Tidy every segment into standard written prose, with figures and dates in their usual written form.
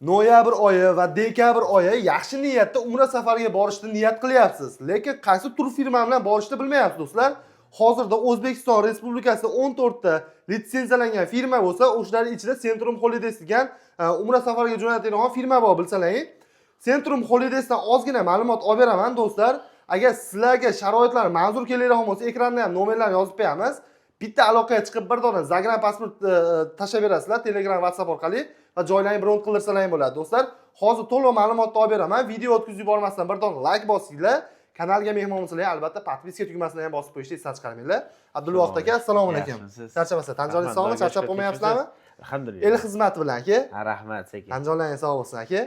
noyabr oyi va dekabr oyi yaxshi niyatda umra safariga borishni niyat qilyapsiz, lekin qaysi tur firma bilan borishni bilmayapsiz do'stlar. Hozirda O'zbekiston Respublikasida 14 ta litsenziyalangan firma bo'lsa, o'shalar ichida Centrum Holidays degan umra safariga jo'natadigan firma bor, bilsalaring. Centrum Holidaysdan ozgina ma'lumot olib beraman do'stlar. Agar sizlarga sharoitlar manzur keladigan bo'lsa, ekranda ham nomerlarni yozib qo'yamiz. Bitta aloqaga chiqib bir dona Zagram pasport tashlab berasizlar Telegram, WhatsApp orqali va joylarni bron qildirsalar ham bo'ladi do'stlar. Hozir to'liq ma'lumotni olib beraman. Video o'tkazib yubormasdan bir dona like bosinglar. Kanalga mehmon bo'lsanglar, albatta podpiska tugmasini ham bosib qo'yishni esdan chiqarmanglar. Abdulvohid aka, assalomu alaykum. Charchamasa, Tanjoningiz sog'mi? Charchab bo'lmayapsizlarmi? Alhamdulillah. El xizmati bilan aka. Rahmat aka. Tanjonlaringiz sog' bo'lsin aka.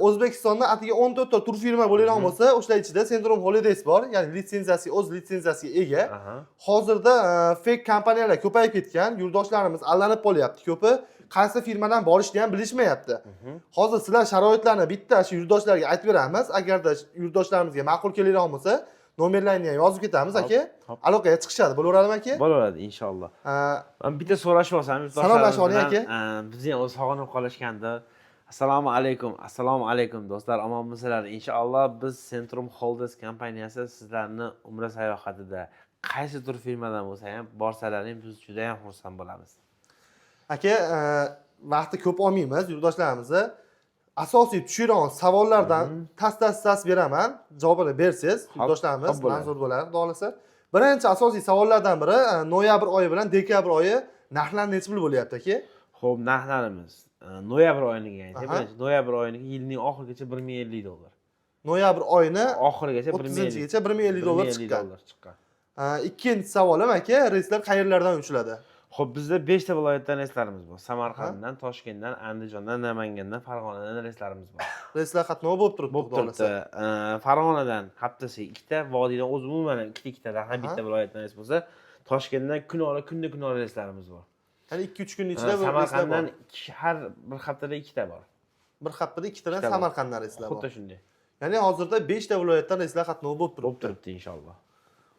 O'zbekistonda atigi 14 ta tur firma bo'ladigan bo'lsa, o'shalar ichida Centrum Holidays bor, ya'ni litsenziyasi, o'z litsenziyasiga ega. Hozirda fake kompaniyalar ko'payib ketgan, yurtdoshlarimiz allanib qolyapti ko'pi. Qaysi firmadan borishni ham bilishmayapti. Hozir sizlar sharoitlarni bitta shu yurtdoshlarga aytib beramiz. Agarda yurtdoshlarimizga ma'qul keladigan bo'lsa, nomerlarini ham yozib ketamiz aka. Aloqaga chiqishadi, bo'laveradimi aka? Bo'laveradi inshaalloh. Men bitta so'rashib olsam, salomlashib oling aka. Bizni ham o'z sog'inib qolishganda. Assalomu alaykum do'stlar, omonmisizlar? Inshaalloh biz Centrum Holidays kompaniyasi sizlarni umra sayohatida qaysi tur firmadan bo'lsa ham borsalaring biz juda ham xursand bo'lamiz. Aka, vaqtni ko'p olmaymiz yurtdoshlarimizni. Asosiy tushirgan savollardan tas beraman. Javobini bersangiz, yurtdoshlarimiz manzur bo'ladi, xudo xolasa. Birinchi asosiy savollardan biri noyabr oyi bilan dekabr oyi narxlari necha pul bo'lyapti aka? Xo'p, narxlarimiz noyabr oyiniga aytaylik. Noyabr oyiniga yilning oxirigacha $1050. Noyabr oyini oxirigacha 30-gacha $1050 chiqqan. Ikkinchi savolim aka, reyslar qayerlardan uchiladi? Xo'p, bizda 5 ta viloyatdan reyslarimiz bor. Samarqanddan, Toshkentdan, Andijondan, Namangandan, Farg'onadan reyslarimiz bor. Reyslar qatnovi bo'lib turibdi. Farg'onadan haftasiga 2 ta, Vodiydan o'zi umuman 2 ta, har bitta viloyatdan reys bo'lsa, Toshkentdan kunda reyslarimiz bor. Ya'ni 2-3 kun ichida Samarqanddan har bir haftada 2 ta bor. Bir haftada 2 tadan Samarqanddan reyslar bor. Xuddi shunday. Ya'ni hozirda 5 ta viloyatdan reyslar qatnovi bo'lib turibdi inshaalloh.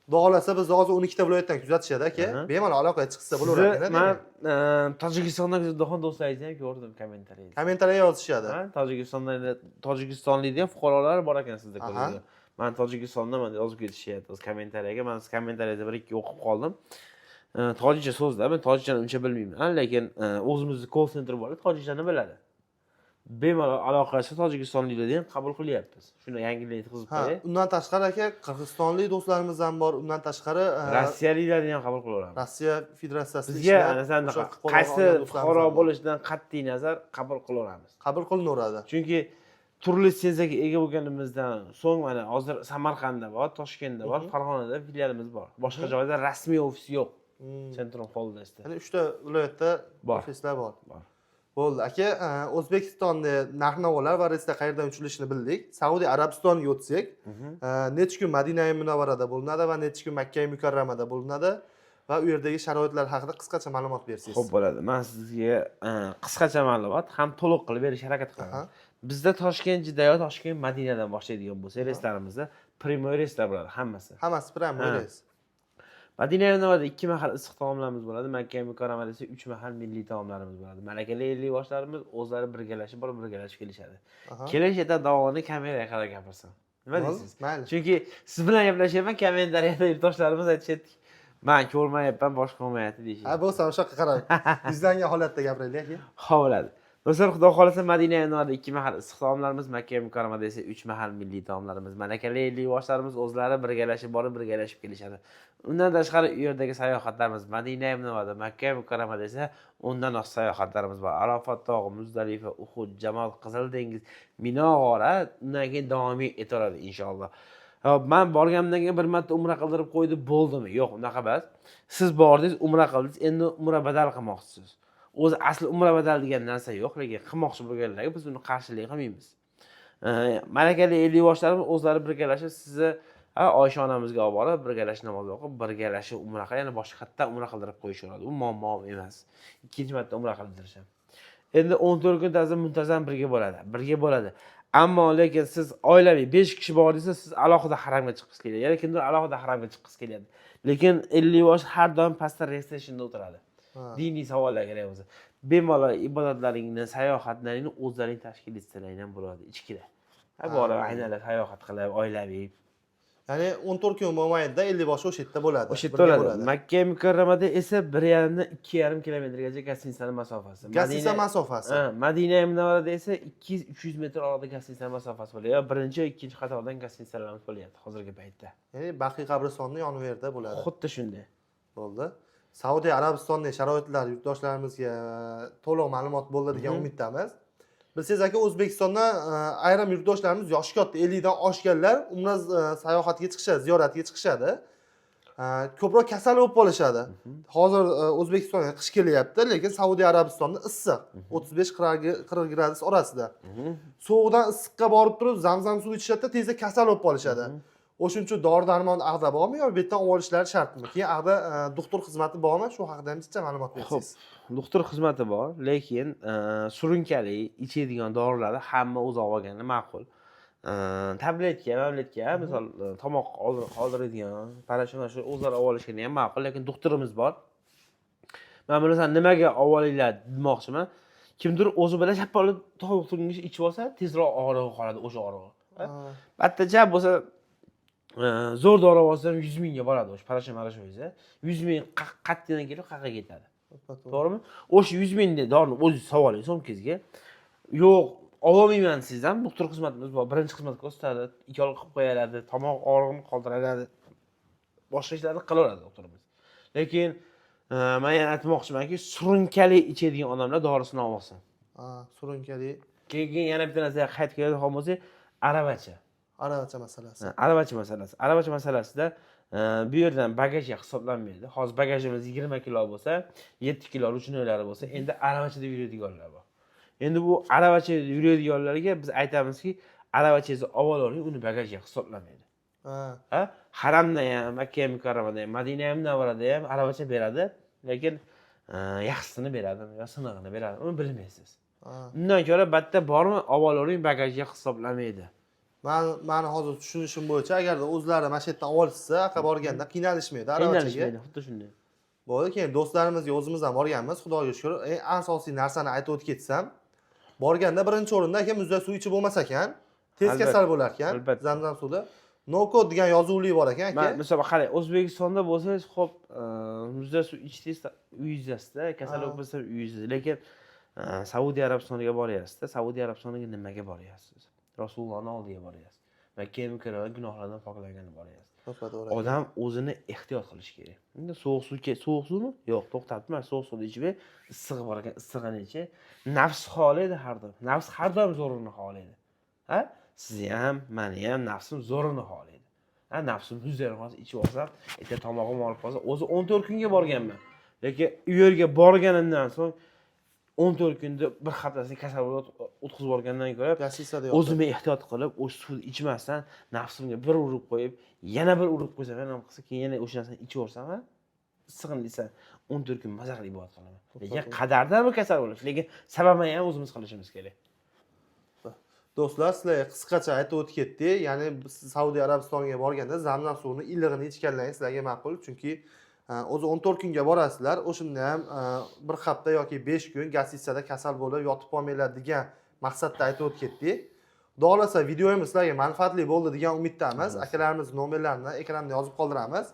Xudo xolasa biz hozir 12 ta viloyatdan kuzatishadi aka. Bemalol aloqaga chiqsa bo'laveradi. Men Tojikistondan kuzatgan do'stlaringizni ham ko'rdim kommentariyada. Kommentariya yozishadi. Tojikistonlik ham fuqarolar bor ekan sizda ko'rdim. Men Tojikistondaman deb yozib ketishyapti o'z kommentariyaga. Men kommentariyada bir ikki o'qib qoldim. Tojikcha so'zlar, men tojikchani uncha bilmayman, lekin o'zimizning call center bor, tojikchani biladi. Bemalol aloqa qilsa tojikistonliklarni ham qabul qilyapmiz. Shuni yangilik yetkazib qo'yay. Undan tashqari aka, qirg'izistonlik do'stlarimiz ham bor. Undan tashqari Rossiyaliklarni ham qabul qilaveramiz. Rossiya Federatsiyasiga bizga qaysi fuqaro bo'lishidan qat'iy nazar qabul qilaveramiz. Qabul qilinaveradi. Chunki turli litsenziyaga ega bo'lganimizdan so'ng mana hozir Samarqandda bor, Toshkentda bor, Farg'onada filialimiz bor. Boshqa joyda rasmiy ofis yo'q. Centrum Holidaysda. Ya'ni 3 ta viloyatda ofislar bor. Bo'ldi aka, O'zbekistonda narx-navolar va reyslar qayerdan uchilishini bildik. Saudiya Arabistoniga o'tsak, necha kun Madina-i Munavvarada bo'linadi va necha kun Makka-i Mukarramada bo'linadi va u yerdagi sharoitlar haqida qisqacha ma'lumot bersangiz. Xo'p bo'ladi. Men sizga qisqacha ma'lumot ham to'liq qilib berishga harakat qilaman. Bizda Toshkent, Jidda, Toshkent, Madinadan boshlaydigan bo'lsa, reyslarimizda primoy reyslar bo'ladi hammasi. Hammasi primoy reys. Madina-i Munavvarada 2 mahal issiq taomlarimiz bo'ladi. Makka-i Mukarramada esa 3 mahal milliy taomlarimiz bo'ladi. Malakali 50 yoshlarimiz o'zlari birgalashib kelishadi. Kelishda davomini kameraga qarab gapirsam. Nima deysiz? Chunki siz bilan gaplashyapman, kommentariyada yurtdoshlarimiz aytishyapti. Men ko'rmayapman, boshqa olmayapti deyishadi. Bo'lsa o'sha yoqqa qarab, yuzlangan holatda gapiraylik aka. Xo'p bo'ladi. Do'stlar, xudo xolasa Madina-i Munavvarada 2 mahal issiq taomlarimiz, Makka-i Mukarramada esa 3 mahal milliy taomlarimiz. Malakali 50 yoshlarimiz o'zlari birgalashib kelishadi. Undan tashqari u yerdagi sayohatlarimiz Madina-i Munavvarada, Makka-i Mukarramada esa undan oq sayohatlarimiz bor. Arafat tog'i, Muzdalifa, Uhud, Jamol, Qizil dengiz, Mino g'ori undan keyin davom etaveradi inshaalloh. Men borganimdan keyin bir marta umra qildirib qo'ydi, bo'ldimi? Yo'q, unaqa emas. Siz bordingiz, umra qildingiz, endi umra badal qilmoqchisiz. O'zi asli umra badal degan narsa yo'q, lekin qilmoqchi bo'lganlarga biz uni qarshilik qilmaymiz. Malakali 50 yoshlarimiz o'zlari birgalashib sizni Oysha onamizga olib borib, birgalashib namoz o'qib, birgalashib umra qilib, yana boshqa umra qildirib qo'yishaveradi. U muammo emas. Ikkinchi marta umra qildirisham. Endi 14 kun muntazam birga bo'ladi. Ammo lekin siz oilaviy 5 kishi bor desa, siz alohida haramga chiqishingizga keladi. Ya'ni kimdir alohida haramga chiqqisi keladi. Lekin 50 yosh har doim pastda restrictionda o'tiradi. Diniy savollar kerak bo'lsa. bemalol ibodatlaringni, sayohatlaringni o'zlaring tashkil etsalaring ham bo'ladi ichkida. Borib aylanib sayohat qilib, oilaviy. Ya'ni 14 kun bo'lmaydi-da, 50 boshi o'sha yerda bo'ladi. O'sha yerda bo'ladi. Makka mukarramada esa 1,5 dan 2,5 kilometrgacha gastinisaning masofasi. Gastinisa masofasi. Madina Munavvarada esa 200-300 metr orada gastinisa masofasi bo'ladi. Birinchi va ikkinchi qatordan gastinisalarimiz bo'lyapti hozirgi paytda. Ya'ni Baqiy qabristonining yoniverida bo'ladi. Xuddi shunday. Bo'ldi. Saudiya Arabistonining sharoitlari yurtdoshlarimizga to'liq ma'lumot bo'ldi degan umiddamiz. Bilsangiz aka, O'zbekistondan ayrim yurtdoshlarimiz yoshi katta 50 dan oshganlar umra sayohatiga chiqishadi, ziyoratiga chiqishadi. Ko'proq kasal bo'lib qolishadi. Hozir O'zbekistonga qish kelyapti, lekin Saudiya Arabistonda issiq, 35-40 gradus orasida. Sovuqdan issiqqa borib turib, zamzam suv ichishadi, tezda kasal bo'lib qolishadi. O'shuning uchun dori-darmon ag'da bormi yo bu yerdan olib olishlari shartmi? Keyin ag'da doktor xizmati bormi? Shu haqida ham bitta ma'lumot bersangiz. Doktor xizmati bor, lekin surunkali ichadigan dorilarni hamma o'zi olgani ma'qul. Tabletka, misol tomoq qoldiradigan, parashon shu o'zlari olishgani ham ma'qul, lekin doktorimiz bor. Men bilasan nimaga olinglar demoqchiman. Kimdir o'zi bilan shapolib tovuq turguncha ichib olsa, tezroq og'rig'i qoladi o'sha og'rig'i. Battacha bo'lsa zo'r dori olsam 100 mingga boradi o'sha parashon esa. 100 ming qattiqdan kelib qayerga ketadi. To'g'rimi? O'sha 100 mingni dorini o'zingiz savoling so'mkangizga. Yo'q, ololmayman sizdan. Doktor xizmatimiz bor. Birinchi xizmat ko'rsatadi, ikki qilib qo'yadi, tomoq og'rig'ini qoldiradi. Boshqa ishlarni qilaveradi doktorimiz. Lekin men yana aytmoqchimanki, surunkali ichadigan odamlar dorisini olsin. Surunkali. Keyin yana bitta narsaga qaytib keladigan bo'lsak, aravacha. Aravacha masalasi. Aravacha masalasida bu yerdan bagajga hisoblanmaydi. Hozir bagajimiz 20 kilo bo'lsa, 7 kilo ruchnoylari bo'lsa, endi aravachada yuradiganlar bor. Endi bu aravachada yuradiganlarga biz aytamizki, aravachangizni olib oling, uni bagajga hisoblamaydi. Haramda ham, Makka mukarramada ham, Madina Munavvarada ham aravacha beradi, lekin yaxshisini beradi yo sinig'ini beradi, uni bilmaysiz. Undan ko'ra batta bormi, olib oling, bagajga hisoblamaydi. Meni hozir tushunishim bo'yicha, agarda o'zlari mana shu yerdan olishsa, aqqa borganda qiynalishmaydi aravachaga. Xuddi shunday. Bo'ldi, keyin do'stlarimizga o'zimiz ham borganmiz, Xudoga shukr. Eng asosiy narsani aytib o'tib ketsam, borganda birinchi o'rinda aka muzda suv ichib bo'lmas ekan, tez kasal bo'lar ekan. Zamzam suvda no-code degan yozuvlik bor ekan aka. Masalan, qarang, O'zbekistonda bo'lsangiz, xo'p, muzda suv ichdingiz uyingizda, kasal bo'lsa uyingizda, lekin Saudiya Arabistoniga boryapsiz-da. Saudiya Arabistoniga nimaga boryapsiz? Rasulullohning oldiga boryapsiz. Makka mukarrama gunohlardan poklanganga boryapsiz. Odam o'zini ehtiyot qilish kerak. Endi sovuq suvmi? Yo'q, to'xtatma, sovuq suvni ichib, issiq bor ekan, issig'ini ichib. Nafs xohlaydi har doim. Nafs har doim zo'rini xohlaydi. Sizni ham, meni ham nafsim zo'rini xohlaydi. Nafsim o'zlarim hozir ichib olsam, erta tomog'im olib qolsa, o'zi 14 kunga borganman. Lekin u yerga borganimdan so'ng 14 kunda bir haftasini kasal bo'lib o'tkazib olgandan ko'ra, o'zimni ehtiyot qilib, o'sha suvni ichmasdan nafsimga bir urib qo'yib, yana bir urib qo'ysam, ham qilsa, keyin yana o'sha narsani ichib olsam, issiqni desa 14 kun mazza qilib ibodat qilaman. Lekin qadardan bir kasal bo'lish, lekin sababini ham o'zimiz qilishimiz kerak. Do'stlar, sizlarga qisqacha aytib o'tib ketdik. Ya'ni siz Saudiya Arabistoniga borganda zamzam suvini ilig'ini ichganlaringiz sizlarga ma'qul, chunki o'zi 14 kunga borasizlar, o'shunda ham bir hafta yoki 5 kun gastritsada kasal bo'lib yotib qolmanglar degan maqsadda aytib o'tib ketdik. Xudo xolasa videomiz sizlarga manfaatli bo'ldi degan umiddamiz. Akalarimiz nomerlarini ekranda yozib qoldiramiz.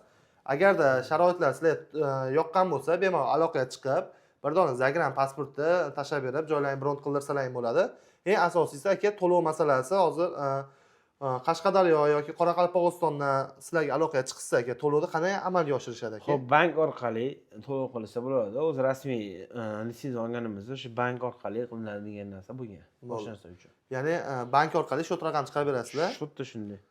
Agarda sharoitlar sizlarga yoqqan bo'lsa, bemalol aloqaga chiqib, bir dona Zagram pasportni tashlab berib, joylarini bron qildirsalaring bo'ladi. Eng asosiysi aka, to'lov masalasi hozir Qashqadaryo yoki Qoraqalpog'istondan sizlarga aloqaga chiqsa aka, to'lovni qanday amalga oshirishadi aka? Xo'p, bank orqali to'lov qilsa bo'ladi. O'zi rasmiy litsenziya olganimizda o'sha bank orqali qilinadi degan narsa bo'lgan. Boshqa narsa uchun. Ya'ni bank orqali shot raqam chiqarib berasizlar. Xuddi shunday.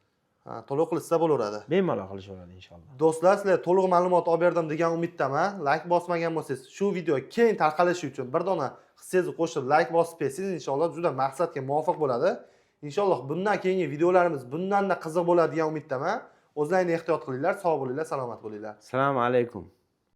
To'lov qilsa bo'laveradi. Bemalol qilishaveradi inshaalloh. Do'stlar, sizlarga to'liq ma'lumot olib berdim degan umiddaman. Like bosmagan bo'lsangiz, shu video keng tarqalishi uchun bir dona hissangizni qo'shib like bosib bersangiz, inshaalloh juda maqsadga muvofiq bo'ladi. Inshaalloh bundan keyingi videolarimiz bundan da qiziq bo'ladi degan umiddaman. O'zlaringizni ehtiyot qilinglar, sog' bo'linglar, salomat bo'linglar. Assalomu alaykum.